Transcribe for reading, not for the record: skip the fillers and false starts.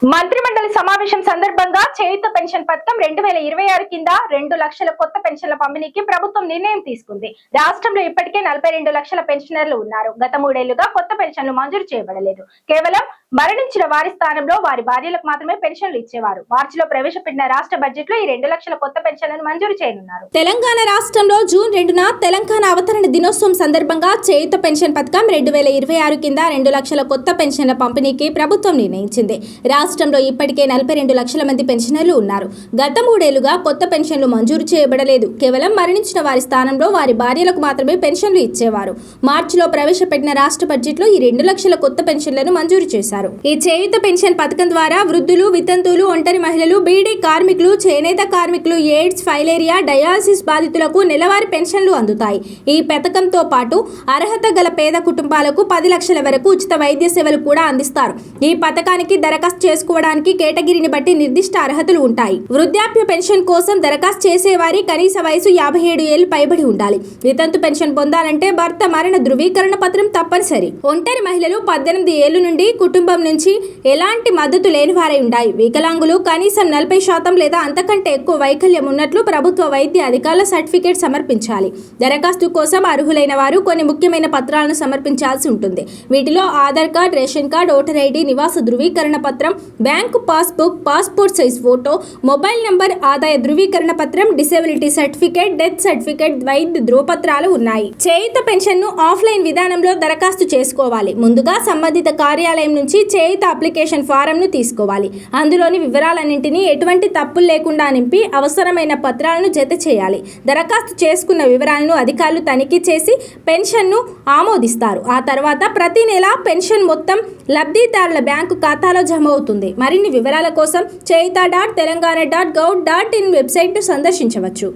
మంత్రిమండలి సమావేశం సందర్భంగా చేయూత పెన్షన్ పథకం 2026 కింద 2 లక్షల కొత్త పెన్షన్ల పంపిణీకి ప్రభుత్వం నిర్ణయం తీసుకుంది. రాష్ట్రంలో ఇప్పటికే 42 లక్షల పెన్షనర్లు ఉన్నారు. గత 3 ఏళ్లుగా కొత్త పెన్షన్లు మంజూరు చేయబడలేదు. కేవలం మరణించిన వారి స్థానంలో వారి భార్యలకు మాత్రమే పెన్షన్లు ఇచ్చేవారు. మార్చిలో ప్రవేశపెట్టిన రాష్ట్ర బడ్జెట్ లో ఈ 2 లక్షల కొత్త పెన్షన్లను మంజూరు చేయనున్నారు. తెలంగాణ రాష్ట్రంలో జూన్ 2న తెలంగాణ అవతరణ దినోత్సవం సందర్భంగా చేయూత పెన్షన్ పథకం 2026 కింద 2 లక్షల కొత్త పెన్షన్ల పంపిణీకి ప్రభుత్వం నిర్ణయించింది. రాష్ట్రంలో ఇప్పటికే 42 లక్షల మంది పెన్షనర్లు ఉన్నారు. గత 3 ఏళ్లుగా కొత్త పెన్షన్లు మంజూరు చేయబడలేదు. కేవలం మరణించిన వారి స్థానంలో వారి భార్యలకు మాత్రమే పెన్షన్లు ఇచ్చేవారు. మార్చిలో ప్రవేశపెట్టిన రాష్ట్ర బడ్జెట్ లో ఈ 2 లక్షల కొత్త పెన్షన్లను మంజూరు చేశారు. ఈ చేయూత పెన్షన్ పథకం ద్వారా వృద్ధులు, వితంతువులు, ఒంటరి మహిళలు, బీడీ కార్మికులు, చేనేత కార్మికులు, ఎయిడ్స్, ఫైలేరియా, డయాలసిస్ బాధితులకు నెలవారీ పెన్షన్లు అందుతాయి. ఈ పథకంతో పాటు అర్హత గల పేద కుటుంబాలకు 10 లక్షల వరకు ఉచిత వైద్య సేవలు కూడా అందిస్తారు. ఈ పథకానికి దరఖాస్తు చేసుకోవడానికి కేటగిరీని బట్టి నిర్దిష్ట అర్హతలు ఉంటాయి. వృద్ధాప్య పెన్షన్ కోసం దరఖాస్తు చేసేవారి కనీస వయసు 57 ఏళ్లు పైబడి ఉండాలి. వితంతు పెన్షన్ పొందాలంటే భర్త మరణ ధృవీకరణ పత్రం తప్పనిసరి. ఒంటరి మహిళలు 18 ఏళ్ల నుండి కుటుంబం నుంచి ఎలాంటి మద్దతు లేని వారై ఉండాలి. వికలాంగులు కనీసం 40% లేదా అంతకంటే ఎక్కువ వైకల్యం ఉన్నట్లు ప్రభుత్వ వైద్య అధికారుల సర్టిఫికేట్ సమర్పించాలి. దరఖాస్తు కోసం అర్హులైన వారు కొన్ని ముఖ్యమైన పత్రాలను సమర్పించాల్సి ఉంటుంది. వీటిలో Aadhaar card, ration card, voter ID, నివాస ధృవీకరణ పత్రం, bank passbook, passport size photo, mobile number, ఆదాయ ధృవీకరణ పత్రం, డిసేబిలిటీ సర్టిఫికేట్, డెత్ సర్టిఫికేట్, వైద్య ధృవపత్రాలు ఉన్నాయి. చేయూత పెన్షన్ ను ఆఫ్లైన్ విధానంలో దరఖాస్తు చేసుకోవాలి. ముందుగా సంబంధిత కార్యాలయం నుంచి చేయూత అప్లికేషన్ ఫారంను తీసుకోవాలి. అందులోని వివరాలన్నింటినీ ఎటువంటి తప్పులు లేకుండా నింపి అవసరమైన పత్రాలను జత చేయాలి. దరఖాస్తు చేసుకున్న వివరాలను అధికారులు తనిఖీ చేసి పెన్షన్ను ఆమోదిస్తారు. ఆ తర్వాత ప్రతి నెల పెన్షన్ మొత్తం లబ్ధిదారుల బ్యాంకు ఖాతాలో జమ అవుతుంది. మరిన్ని వివరాల కోసం చేయూత.తెలంగాణ.gov.in వెబ్సైట్ను సందర్శించవచ్చు.